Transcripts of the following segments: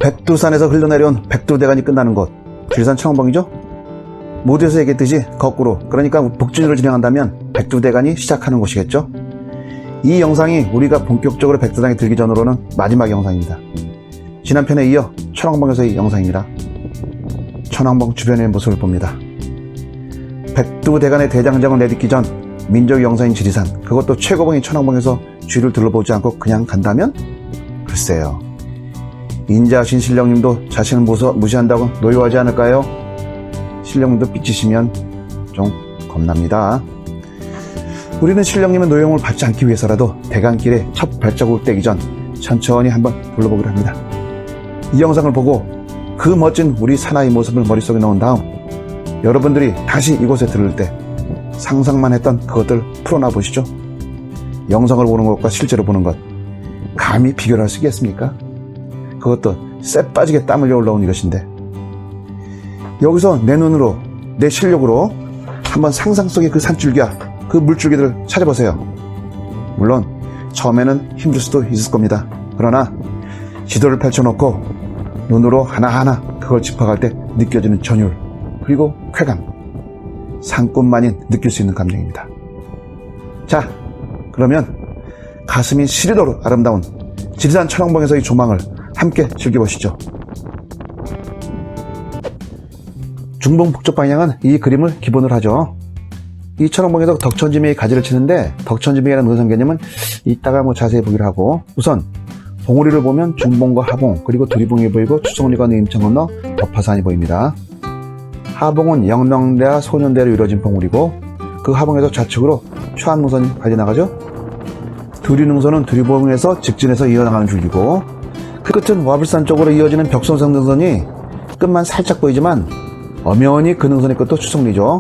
백두산에서 흘러내려온 백두대간이 끝나는 곳, 지리산 천왕봉이죠. 모두에서 얘기했듯이 거꾸로, 그러니까 북진으로 진행한다면 백두대간이 시작하는 곳이겠죠. 이 영상이 우리가 본격적으로 백두산에 들기 전으로는 마지막 영상입니다. 지난 편에 이어 천왕봉에서의 영상입니다. 천왕봉 주변의 모습을 봅니다. 백두대간의 대장정을 내딛기 전 민족 영상인 지리산, 그것도 최고봉인 천왕봉에서 주위를 둘러보지 않고 그냥 간다면? 글쎄요. 인자하신 신령님도 자신을 무시한다고 노여워하지 않을까요? 신령님도 삐치시면 좀 겁납니다. 우리는 신령님의 노여움을 받지 않기 위해서라도 대간길에 첫 발자국을 떼기 전 천천히 한번 둘러보기로 합니다. 이 영상을 보고 그 멋진 우리 사나이 모습을 머릿속에 넣은 다음 여러분들이 다시 이곳에 들을 때 상상만 했던 그것들 풀어놔 보시죠. 영상을 보는 것과 실제로 보는 것, 감히 비교를 할 수 있겠습니까? 그것도 쎄 빠지게 땀 흘려 올라온 이것인데, 여기서 내 눈으로, 내 실력으로 한번 상상 속의 그 산줄기와 그 물줄기들을 찾아보세요. 물론 처음에는 힘들 수도 있을 겁니다. 그러나 지도를 펼쳐놓고 눈으로 하나하나 그걸 짚어갈 때 느껴지는 전율, 그리고 쾌감, 산꽃만이 느낄 수 있는 감정입니다. 자, 그러면 가슴이 시리도록 아름다운 지리산 천왕봉에서의 조망을 함께 즐겨보시죠. 중봉 북쪽 방향은 이 그림을 기본으로 하죠. 이 천왕봉에서 덕천지명이 가지를 치는데, 덕천지명이라는 노선 개념은 이따가 자세히 보기로 하고, 우선 봉우리를 보면 중봉과 하봉, 그리고 두리봉이 보이고 추송리가 있는 임천 건너 법화산이 보입니다. 하봉은 영명대와 소년대로 이루어진 봉우리고, 그 하봉에서 좌측으로 초암능선이 관리나가죠. 두리능선은 두리봉에서 직진해서 이어나가는 줄기고, 그 끝은 와불산 쪽으로 이어지는 벽송성 능선이 끝만 살짝 보이지만 엄연히 그 능선의 끝도 추송리죠.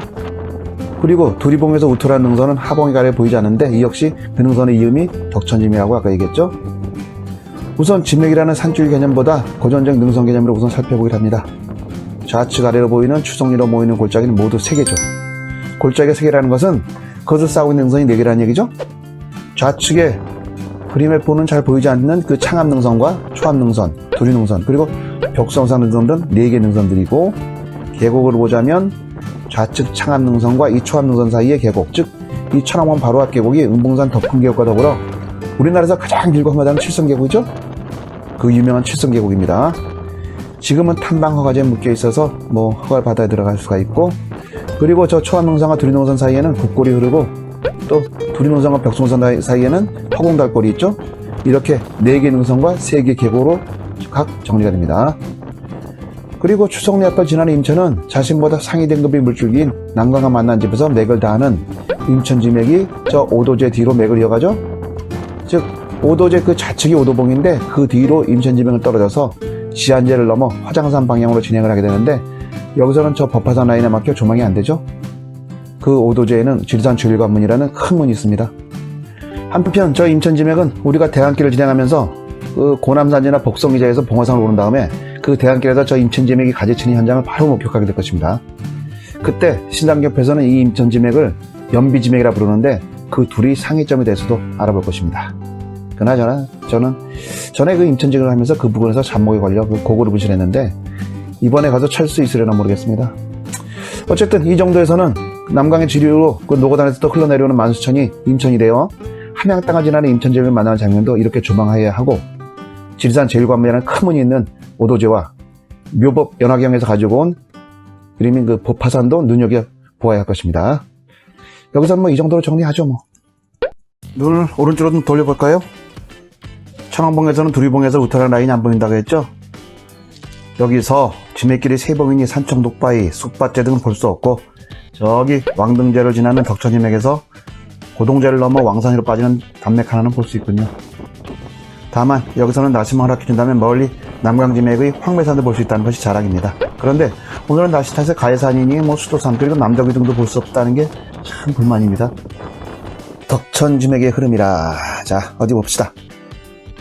그리고 두리봉에서 우토라는 능선은 하봉이 가려 보이지 않는데, 이 역시 그 능선의 이음이 덕천지명이라고 아까 얘기했죠. 우선 지명이라는 산줄 개념보다 고전적 능선 개념으로 우선 살펴보기로 합니다. 좌측 아래로 보이는 추송리로 모이는 골짜기는 모두 3개죠. 골짜기가 3개라는 것은 그것을 싸우고 있는 능선이 4개라는 얘기죠. 좌측에 그림에 보는 잘 보이지 않는 그 창암능선과 초암능선, 두리능선, 그리고 벽성산 능선들은 4개 능선들이고, 계곡을 보자면 좌측 창암능선과 이 초암능선 사이의 계곡, 즉 이 천왕봉 바로 앞 계곡이 은봉산 덕풍계곡과 더불어 우리나라에서 가장 길고 험하다는 칠성계곡이죠. 그 유명한 칠성계곡입니다. 지금은 탐방 허가제에 묶여 있어서 허가를 받아야 들어갈 수가 있고, 그리고 저 초암능선과 두리능선 사이에는 국골이 흐르고, 또 두리능선과 벽송선 사이에는 허공달골이 있죠. 이렇게 4개 능선과 3개 계곡으로 각 정리가 됩니다. 그리고 추송리 앞을 지나는 임천은 자신보다 상위 등급의 물줄기인 남강과 만난 집에서 맥을 다하는 임천지맥이 저 오도제 뒤로 맥을 이어가죠. 즉 오도제 그 좌측이 오도봉인데, 그 뒤로 임천지맥을 떨어져서 지안제를 넘어 화장산 방향으로 진행을 하게 되는데, 여기서는 저 법화산 라인에 막혀 조망이 안 되죠. 그 오도제에는 지리산 주일관문이라는 큰 문이 있습니다. 한편 저 임천지맥은 우리가 대간길을 진행하면서 그 고남산지나 복성리자에서 봉화산을 오른 다음에 그 대간길에서 저 임천지맥이 가지치는 현장을 바로 목격하게 될 것입니다. 그때 신당협에서는 이 임천지맥을 연비지맥이라 부르는데, 그 둘이 상이점에 대해서도 알아볼 것입니다. 그나저나 저는 전에 그 임천지맥을 하면서 그 부근에서 잠목에 걸려 그 고구를 부실했는데, 이번에 가서 찰 수 있으려나 모르겠습니다. 어쨌든 이 정도에서는 남강의 지류로 그 노고단에서 또 흘러내려오는 만수천이 임천이 되어 함양 땅을 지나는 임천지맥을 만나는 장면도 이렇게 조망해야 하고, 지리산 제일관문이라는 큰 문이 있는 오도제와 묘법 연화경에서 가지고 온 그림인 그 법화산도 눈여겨보아야 할 것입니다. 여기서는 이 정도로 정리하죠. 눈을 오른쪽으로 돌려볼까요? 천왕봉에서는 두리봉에서 우타라는 라인이 안 보인다고 했죠? 여기서 지맥길이 3봉이니 산청 녹바위, 쑥밭재 등은 볼 수 없고, 저기 왕등제를 지나는 덕천지맥에서 고동제를 넘어 왕산으로 빠지는 단맥 하나는 볼 수 있군요. 다만 여기서는 날씨만 허락해준다면 멀리 남강지맥의 황매산도 볼 수 있다는 것이 자랑입니다. 그런데 오늘은 날씨 탓에 가해산이니 수도산, 그리고 남덕이 등도 볼 수 없다는 게 참 불만입니다. 덕천지맥의 흐름이라, 자 어디 봅시다.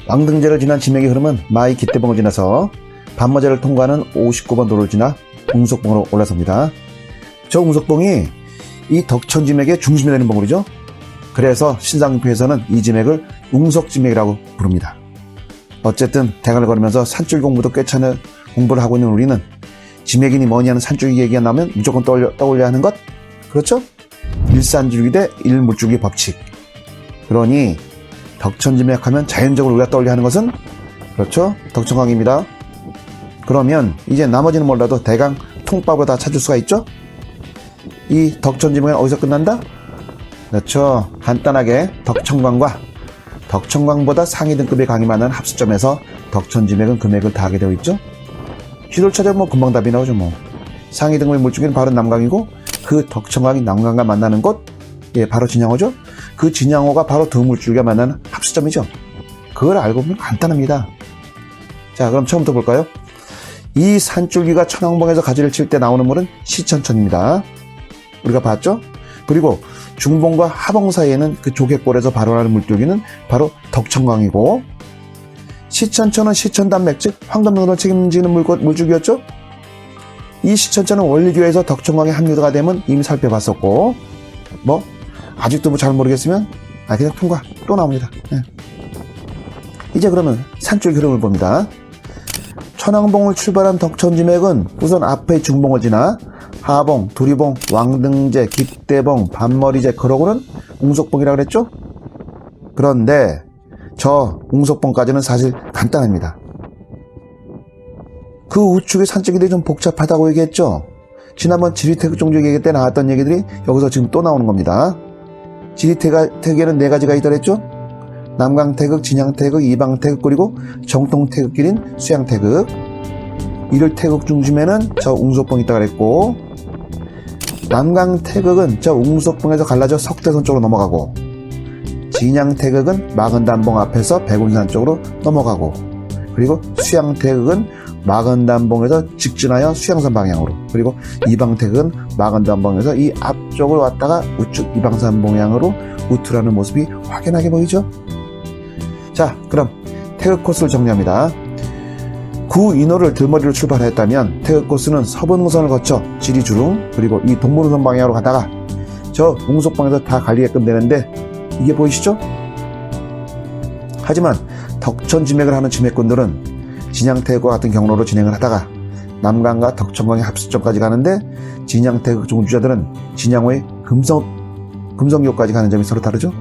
왕등제를 지난 지맥의 흐름은 마이 기대봉을 지나서 반머제를 통과하는 59번 도로를 지나 웅석봉으로 올라섭니다. 저 웅석봉이 이 덕천지맥의 중심이 되는 봉우리죠. 그래서 신상표에서는 이 지맥을 웅석지맥이라고 부릅니다. 어쨌든 대가를 걸으면서 산줄 공부도 꽤 차는 공부를 하고 있는 우리는 지맥이니 뭐니 하는 산줄기 얘기가 나오면 무조건 떠올려야 하는 것? 그렇죠? 일산줄기 대 일무줄기 법칙. 그러니 덕천지맥 하면 자연적으로 우리가 떠올려야 하는 것은 그렇죠? 덕천강입니다. 그러면 이제 나머지는 몰라도 대강 통밥으로 다 찾을 수가 있죠? 이 덕천지맥은 어디서 끝난다? 그렇죠. 간단하게 덕천강과 덕천강보다 상위 등급의 강이 많은 합수점에서 덕천지맥은 금액을 다하게 되어 있죠. 쥐돌 찾아보면 뭐 금방 답이 나오죠. 뭐 상위 등급의 물줄기는 바로 남강이고 그 덕천강이 남강과 만나는 곳, 예, 바로 진양호죠. 그 진양호가 바로 두 물줄기가 만나는 합수점이죠. 그걸 알고 보면 간단합니다. 자, 그럼 처음부터 볼까요? 이 산줄기가 천왕봉에서 가지를 칠 때 나오는 물은 시천천입니다. 우리가 봤죠? 그리고 중봉과 하봉 사이에는 그 조개골에서 발원하는 물줄기는 바로 덕천강이고, 시천천은 시천단맥, 즉 황금능선을 책임지는 물줄기였죠? 이 시천천은 원리교에서 덕천강에 합류가 되면 이미 살펴봤었고, 뭐 아직도 잘 모르겠으면 그냥 통과. 또 나옵니다. 네. 이제 그러면 산줄 흐름을 봅니다. 천왕봉을 출발한 덕천지맥은 우선 앞에 중봉을 지나 하봉, 두리봉, 왕등제, 깊대봉, 반머리제, 그러고는 웅속봉이라고 그랬죠? 그런데 저 웅속봉까지는 사실 간단합니다. 그 우측의 산책이들이 좀 복잡하다고 얘기했죠? 지난번 지리태극 종족 얘기 때 나왔던 얘기들이 여기서 지금 또 나오는 겁니다. 지리태극에는 4가지가 있더랬죠? 남강태극, 진양태극, 이방태극, 그리고 정통태극길인 수양태극. 이를 태극 중심에는 저 웅속봉이 있다고 그랬고, 남강태극은 저 웅속봉에서 갈라져 석대선 쪽으로 넘어가고, 진양태극은 마건단봉 앞에서 백운산 쪽으로 넘어가고, 그리고 수양태극은 마건단봉에서 직진하여 수양산 방향으로, 그리고 이방태극은 마건단봉에서 이 앞쪽으로 왔다가 우측 이방산 방향으로 우투라는 모습이 확연하게 보이죠? 자, 그럼 태극 코스를 정리합니다. 구 인호를 들머리로 출발했다면 태극 코스는 서분흥선을 거쳐 지리주릉, 그리고 이 동문흥선 방향으로 가다가 저 웅속봉에서 다 갈리게끔 되는데, 이게 보이시죠? 하지만 덕천지맥을 하는 지맥군들은 진양태극과 같은 경로로 진행을 하다가 남강과 덕천강의 합수점까지 가는데, 진양태극 종주자들은 진양호의 금성교까지 가는 점이 서로 다르죠?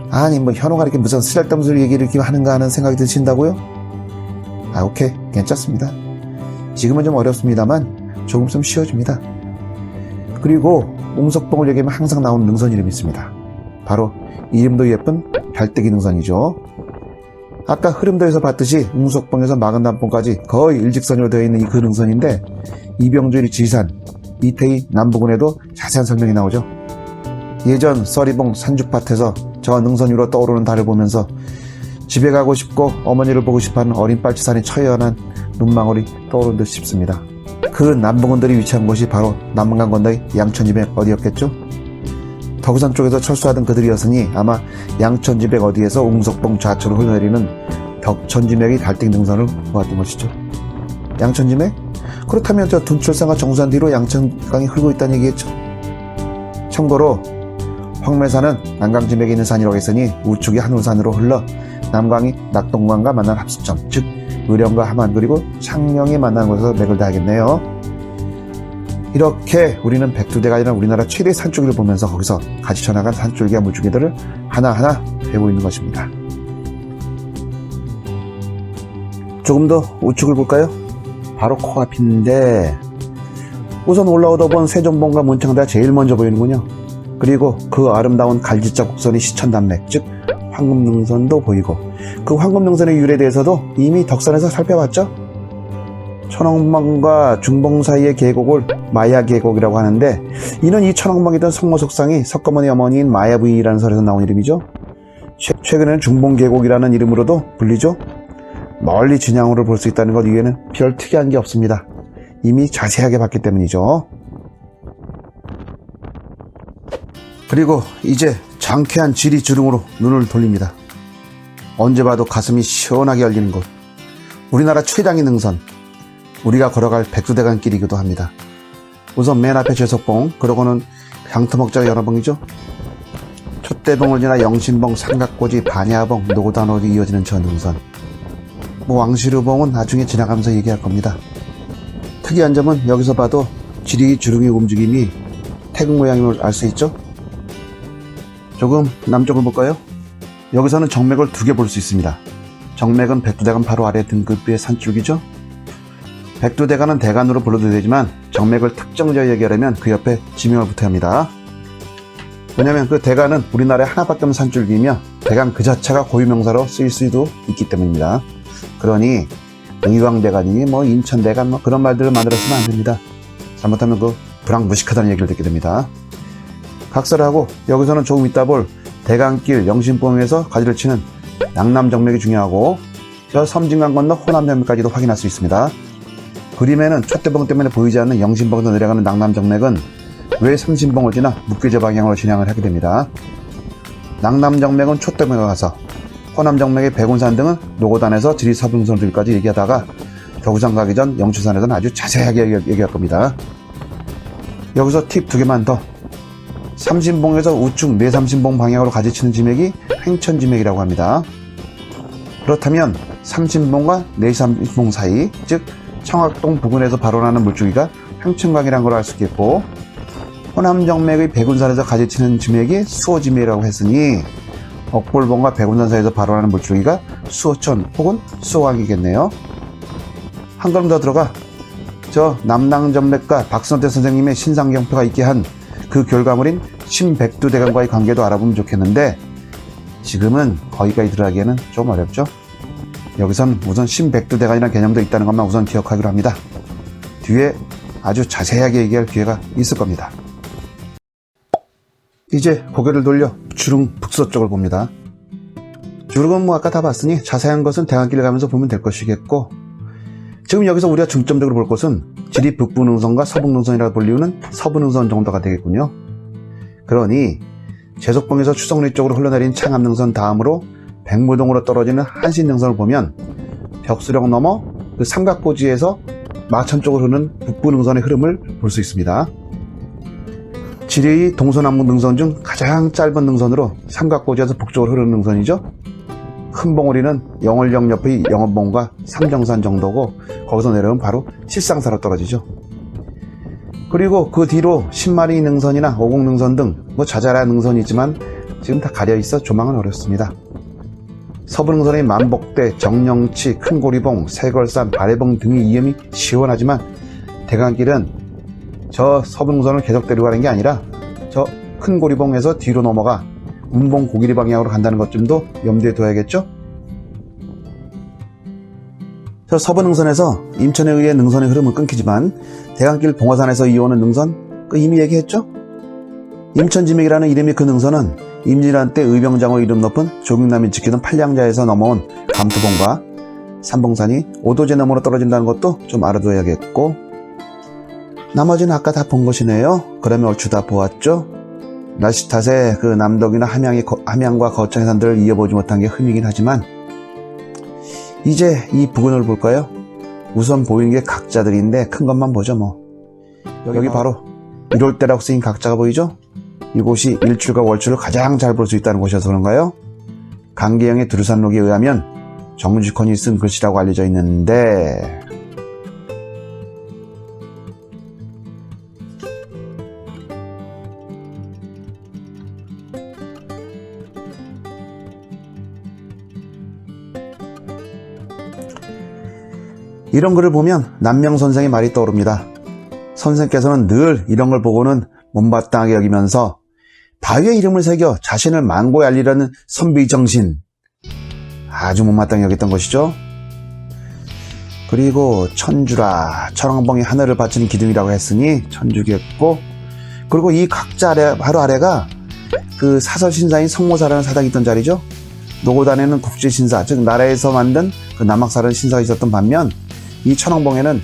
아니 뭐 현호가 이렇게 무슨 쓰잘데없는 소리 얘기를 이렇게 하는가 하는 생각이 드신다고요? 오케이, 괜찮습니다. 지금은 좀 어렵습니다만 조금 좀 쉬워집니다. 그리고 웅석봉을 얘기하면 항상 나오는 능선 이름이 있습니다. 바로 이름도 예쁜 별떼기 능선이죠. 아까 흐름도에서 봤듯이 웅석봉에서 마건단봉까지 거의 일직선으로 되어 있는 이 그 능선인데, 이병주리 지산, 이태희 남부군에도 자세한 설명이 나오죠. 예전 써리봉 산주밭에서 저 능선 위로 떠오르는 달을 보면서 집에 가고 싶고 어머니를 보고 싶어하는 어린 빨치산의 처연한 눈망울이 떠오른 듯 싶습니다. 그 남부군들이 위치한 곳이 바로 남강 건너의 양천지맥 어디였겠죠? 덕우산 쪽에서 철수하던 그들이었으니 아마 양천지맥 어디에서 웅석봉 좌측으로 흘러내리는 덕천지맥의 달땡 능선을 보았던 것이죠. 양천지맥? 그렇다면 저 둔철산과 정산 뒤로 양천강이 흐르고 있다는 얘기겠죠. 참고로 황매산은 남강지맥에 있는 산이라고 했으니 우측이 한울산으로 흘러 남강이 낙동강과 만난 합수점, 즉 의령과 함안, 그리고 창녕이 만나는 곳에서 맥을 다하겠네요. 이렇게 우리는 백두대가 아니라 우리나라 최대 산줄기를 보면서 거기서 가지쳐 나간 산줄기와 물줄기들을 하나하나 배우고 있는 것입니다. 조금 더 우측을 볼까요? 바로 코앞인데, 우선 올라오다 본 세종봉과 문창대가 제일 먼저 보이는군요. 그리고 그 아름다운 갈지자 곡선이 시천단맥, 즉 황금능선도 보이고, 그 황금능선의 유래에 대해서도 이미 덕산에서 살펴봤죠. 천왕봉과 중봉 사이의 계곡을 마야 계곡이라고 하는데, 이는 이 천왕봉이던 성모석상이 석가모니 어머니인 마야부인이라는 설에서 나온 이름이죠. 최근에는 중봉 계곡이라는 이름으로도 불리죠. 멀리 진양호를 볼 수 있다는 것 이외에는 별 특이한 게 없습니다. 이미 자세하게 봤기 때문이죠. 그리고 이제 장쾌한 지리주릉으로 눈을 돌립니다. 언제 봐도 가슴이 시원하게 열리는 곳, 우리나라 최장의 능선, 우리가 걸어갈 백두대간 길이기도 합니다. 우선 맨 앞에 죄석봉, 그러고는 향토목자가 여러 봉이죠. 촛대봉을 지나 영신봉, 삼각고지, 반야봉, 노고단으로 이어지는 저 능선. 뭐 왕시르봉은 나중에 지나가면서 얘기할 겁니다. 특이한 점은 여기서 봐도 지리 주름의 움직임이 태극 모양임을 알 수 있죠? 조금 남쪽을 볼까요? 여기서는 정맥을 두 개 볼 수 있습니다. 정맥은 백두대간 바로 아래 등급의 산줄기죠? 백두대간은 대간으로 불러도 되지만 정맥을 특정지어에 얘기하려면 그 옆에 지명을 붙여야 합니다. 왜냐면 그 대간은 우리나라에 하나밖에 없는 산줄기이며 대간 그 자체가 고유명사로 쓰일 수도 있기 때문입니다. 그러니 의왕대간이니 뭐 인천대간 뭐 그런 말들을 만들어 쓰면 안 됩니다. 잘못하면 그 불황무식하다는 얘기를 듣게 됩니다. 각설을 하고 여기서는 조금 이따 볼 대간길 영신봉에서 가지를 치는 낙남정맥이 중요하고 저 섬진강 건너 호남정맥까지도 확인할 수 있습니다. 그림에는 촛대봉 때문에 보이지 않는 영신봉에서 내려가는 낙남정맥은 왜 삼신봉을 지나 묵계제 방향으로 진행을 하게 됩니다. 낙남정맥은 촛대봉에 가서 호남정맥의 백운산 등은 노고단에서 지리 서분선들까지 얘기하다가 겨구산 가기 전 영추산에서는 아주 자세하게 얘기할 겁니다. 여기서 팁 두 개만 더. 삼신봉에서 우측 내삼신봉 방향으로 가지치는 지맥이 횡천지맥이라고 합니다. 그렇다면 삼신봉과 내삼신봉 사이, 즉 청학동 부근에서 발원하는 물줄기가 횡천강이라는 걸 알 수 있겠고, 호남정맥의 백운산에서 가지치는 지맥이 수호지맥이라고 했으니 억볼봉과 백운산 사이에서 발원하는 물줄기가 수호천 혹은 수호강이겠네요. 한 걸음 더 들어가 저 남낭정맥과 박선태 선생님의 신상경표가 있게 한 그 결과물인 신백두대간과의 관계도 알아보면 좋겠는데 지금은 거기까지 들어가기에는 좀 어렵죠. 여기선 우선 신백두대간이라는 개념도 있다는 것만 우선 기억하기로 합니다. 뒤에 아주 자세하게 얘기할 기회가 있을 겁니다. 이제 고개를 돌려 주릉 북서쪽을 봅니다. 주릉은 뭐 아까 다 봤으니 자세한 것은 대간길을 가면서 보면 될 것이겠고, 지금 여기서 우리가 중점적으로 볼 것은 지리 북부능선과 서북능선이라 불리우는 서부능선 정도가 되겠군요. 그러니 제석봉에서 추성리 쪽으로 흘러내린 창암능선 다음으로 백무동으로 떨어지는 한신능선을 보면 벽수령 넘어 그 삼각고지에서 마천 쪽으로 흐르는 북부능선의 흐름을 볼 수 있습니다. 지리 동서남북 능선 중 가장 짧은 능선으로 삼각고지에서 북쪽으로 흐르는 능선이죠. 큰 봉우리는 영월역 옆의 영업봉과 삼정산 정도고 거기서 내려오면 바로 실상사로 떨어지죠. 그리고 그 뒤로 신마리 능선이나 오곡 능선 등 뭐 자잘한 능선이 있지만 지금 다 가려있어 조망은 어렵습니다. 서부 능선의 만복대, 정령치, 큰고리봉, 세걸산, 바래봉 등의 이음이 시원하지만 대간길은 저 서부 능선을 계속 데려가는 게 아니라 저 큰고리봉에서 뒤로 넘어가 운봉 고기리 방향으로 간다는 것쯤도 염두에 둬야겠죠? 저 서부능선에서 임천에 의해 능선의 흐름은 끊기지만 대간길 봉화산에서 이어오는 능선, 그 이미 얘기했죠? 임천지맥이라는 이름이 그 능선은 임진왜란 때 의병장으로 이름 높은 조국남이 지키던 팔량자에서 넘어온 감투봉과 삼봉산이 오도제 너머로 떨어진다는 것도 좀 알아둬야겠고, 나머지는 아까 다 본 것이네요. 그러면 얼추 다 보았죠? 날씨 탓에 그 남덕이나 함양과 거창 해산들을 이어보지 못한 게 흠이긴 하지만 이제 이 부근을 볼까요? 우선 보이는 게 각자들인데 큰 것만 보죠 뭐. 여기 바로 1월대라고 쓰인 각자가 보이죠? 이곳이 일출과 월출을 가장 잘 볼 수 있다는 곳이어서 그런가요? 강계영의 두루산록에 의하면 정직헌이 쓴 글씨라고 알려져 있는데, 이런 글을 보면 남명 선생의 말이 떠오릅니다. 선생께서는 늘 이런 걸 보고는 못마땅하게 여기면서 바위에 이름을 새겨 자신을 만고에 알리려는 선비 정신, 아주 못마땅히 여겼던 것이죠. 그리고 천주라, 천왕봉이 하늘을 바치는 기둥이라고 했으니 천주겠고, 그리고 이 각자 아래, 바로 아래가 그 사설신사인 성모사라는 사당이 있던 자리죠. 노고단에는 국제신사, 즉 나라에서 만든 그 남학사라는 신사가 있었던 반면 이 천왕봉에는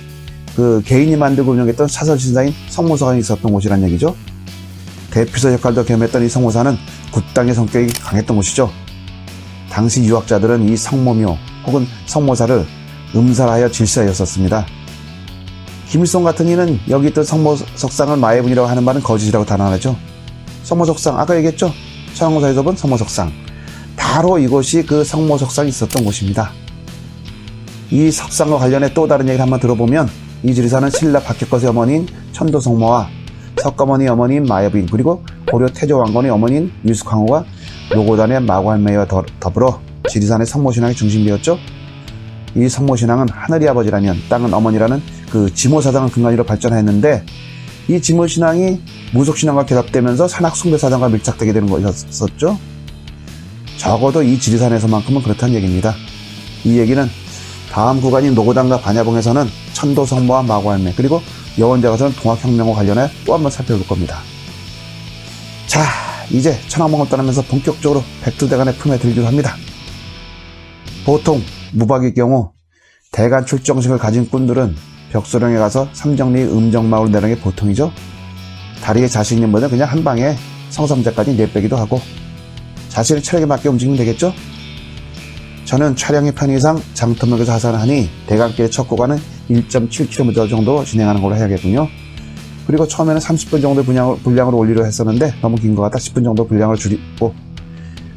그 개인이 만들고 운영했던 사설신사인 성모사가 있었던 곳이란 얘기죠. 대피소 역할도 겸했던 이 성모사는 굿당의 성격이 강했던 곳이죠. 당시 유학자들은 이 성모묘 혹은 성모사를 음살하여 질시하였었습니다. 김일성 같은 이는 여기 있던 성모석상을 마해분이라고 하는 말은 거짓이라고 단언하죠. 성모석상, 아까 얘기했죠? 천왕모사에서 본 성모석상, 바로 이곳이 그 성모석상이 있었던 곳입니다. 이 석상과 관련해 또 다른 얘기를 한번 들어보면 이 지리산은 신라 박혁거의 어머니인 천도성모와 석가모니 어머니인 마여빈, 그리고 고려 태조왕건의 어머니인 유숙황후가 노고단의 마관매와 더불어 지리산의 성모신앙의 중심되었죠. 이 성모신앙은 하늘이 아버지라면 땅은 어머니라는 그 지모사상을 근간으로 발전했는데, 이 지모신앙이 무속신앙과 결합되면서 산악숭배사상과 밀착되게 되는 것이었죠. 적어도 이 지리산에서만큼은 그렇다는 얘기입니다. 이 얘기는 다음 구간인 노고단과 반야봉에서는 천도성모와 마관매, 그리고 여원작에서는 동학혁명과 관련해 또 한번 살펴볼 겁니다. 자, 이제 천왕봉을 떠나면서 본격적으로 백두대간의 품에 들기로 합니다. 보통 무박의 경우 대간 출정식을 가진 꾼들은 벽소령에 가서 삼정리 음정마을 내는 게 보통이죠. 다리에 자신 있는 분은 그냥 한 방에 성삼자까지 내빼기도 하고 자신의 체력에 맞게 움직이면 되겠죠. 저는 촬영이 편의상 장터역에서 하산하니 대간길의 첫 구간은 1.7km 정도 진행하는 걸로 해야겠군요. 그리고 처음에는 30분 정도 분량을 올리려 했었는데 너무 긴 것 같아 10분 정도 분량을 줄이고,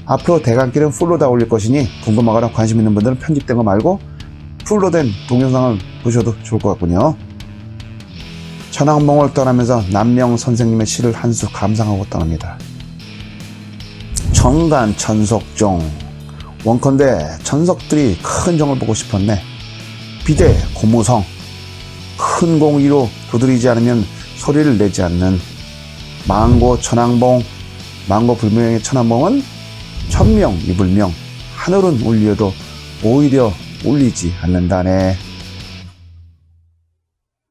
앞으로 대간길은 풀로 다 올릴 것이니 궁금하거나 관심 있는 분들은 편집된 거 말고 풀로 된 동영상을 보셔도 좋을 것 같군요. 천왕봉을 떠나면서 남명 선생님의 시를 한 수 감상하고 떠납니다. 정간 천석종, 원컨대 천석들이 큰 정을 보고 싶었네. 비대 고무성, 큰 공기로 두드리지 않으면 소리를 내지 않는 망고 천왕봉, 망고 불명의 천왕봉은 천명 이불명, 하늘은 울려도 오히려 울리지 않는다네.